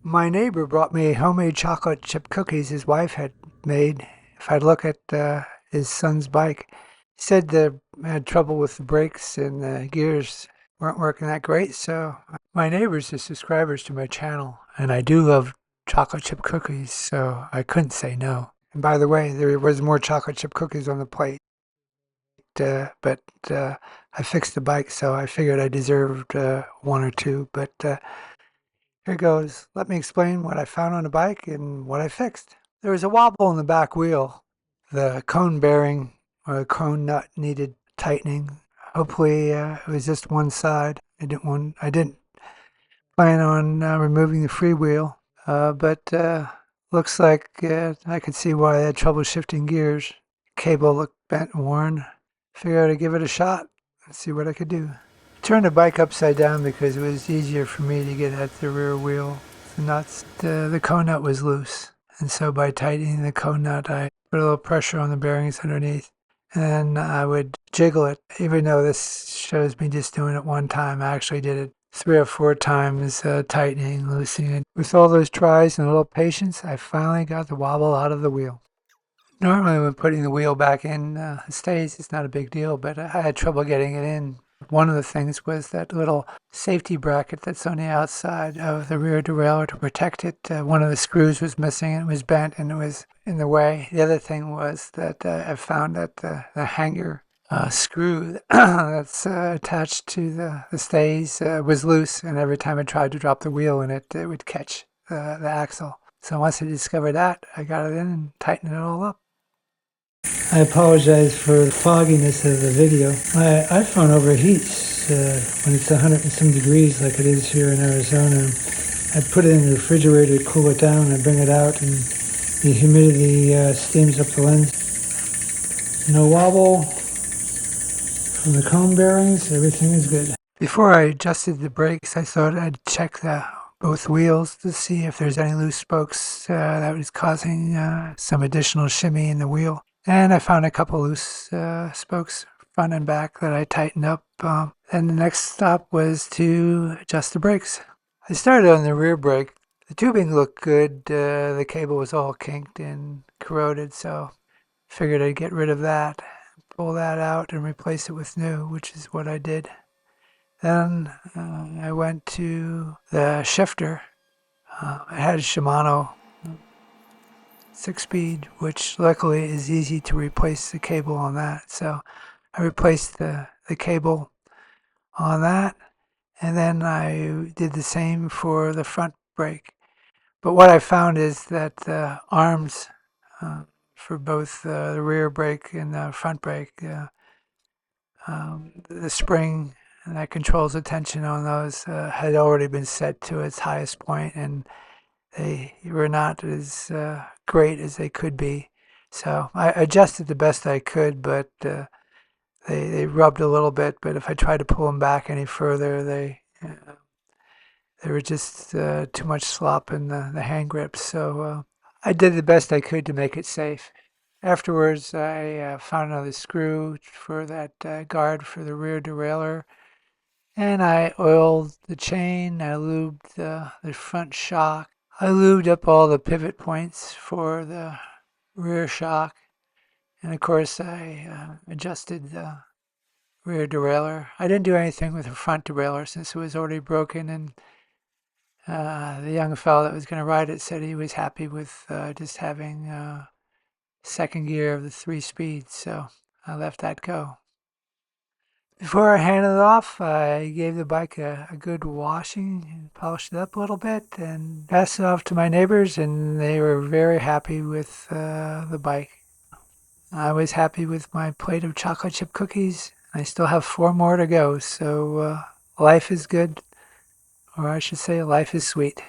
My neighbor brought me homemade chocolate chip cookies his wife had made. If I'd look at his son's bike, he said they had trouble with the brakes and the gears weren't working that great. So my neighbors are subscribers to my channel, and I do love chocolate chip cookies, so I couldn't say no. And by the way, there was more chocolate chip cookies on the plate, but I fixed the bike, so I figured I deserved one or two. But here goes. Let me explain what I found on the bike and what I fixed. There was a wobble in the back wheel. The cone bearing or the cone nut needed tightening. Hopefully, it was just one side. I didn't plan on removing the freewheel, but looks like I could see why I had trouble shifting gears. Cable looked bent and worn. Figured I'd give it a shot and see what I could do. Turned the bike upside down because it was easier for me to get at the rear wheel. The cone nut was loose, and so by tightening the cone nut, I put a little pressure on the bearings underneath, and I would jiggle it. Even though this shows me just doing it one time, I actually did it 3 or 4 times, tightening, loosening it. With all those tries and a little patience, I finally got the wobble out of the wheel. Normally when putting the wheel back in, it stays, it's not a big deal, but I had trouble getting it in. One of the things was that little safety bracket that's on the outside of the rear derailleur to protect it. One of the screws was missing, and it was bent, and it was in the way. The other thing was that I found that the hanger screw that's attached to the stays was loose, and every time I tried to drop the wheel in it, it would catch the axle. So once I discovered that, I got it in and tightened it all up. I apologize for the fogginess of the video. My iPhone overheats when it's 100 and some degrees like it is here in Arizona. I put it in the refrigerator to cool it down. I bring it out and the humidity steams up the lens. No wobble from the cone bearings. Everything is good. Before I adjusted the brakes, I thought I'd check both wheels to see if there's any loose spokes that was causing some additional shimmy in the wheel. And I found a couple loose spokes, front and back, that I tightened up. And the next stop was to adjust the brakes. I started on the rear brake. The tubing looked good. The cable was all kinked and corroded, so figured I'd get rid of that, pull that out, and replace it with new, which is what I did. Then I went to the shifter. I had a Shimano 6-speed, which luckily is easy to replace the cable on that. So I replaced the cable on that, and then I did the same for the front brake. But what I found is that the arms for both the rear brake and the front brake, the spring that controls the tension on those had already been set to its highest point, and they were not as great as they could be. So I adjusted the best I could, but they rubbed a little bit. But if I tried to pull them back any further, they were just too much slop in the hand grips. So I did the best I could to make it safe. Afterwards, I found another screw for that guard for the rear derailleur, and I oiled the chain. I lubed the front shock. I lubed up all the pivot points for the rear shock, and of course I adjusted the rear derailleur. I didn't do anything with the front derailleur since it was already broken, and the young fellow that was going to ride it said he was happy with just having second gear of the 3 speeds, so I left that go. Before I handed it off, I gave the bike a good washing and polished it up a little bit and passed it off to my neighbors, and they were very happy with the bike. I was happy with my plate of chocolate chip cookies. I still have 4 more to go, so life is good, or I should say life is sweet.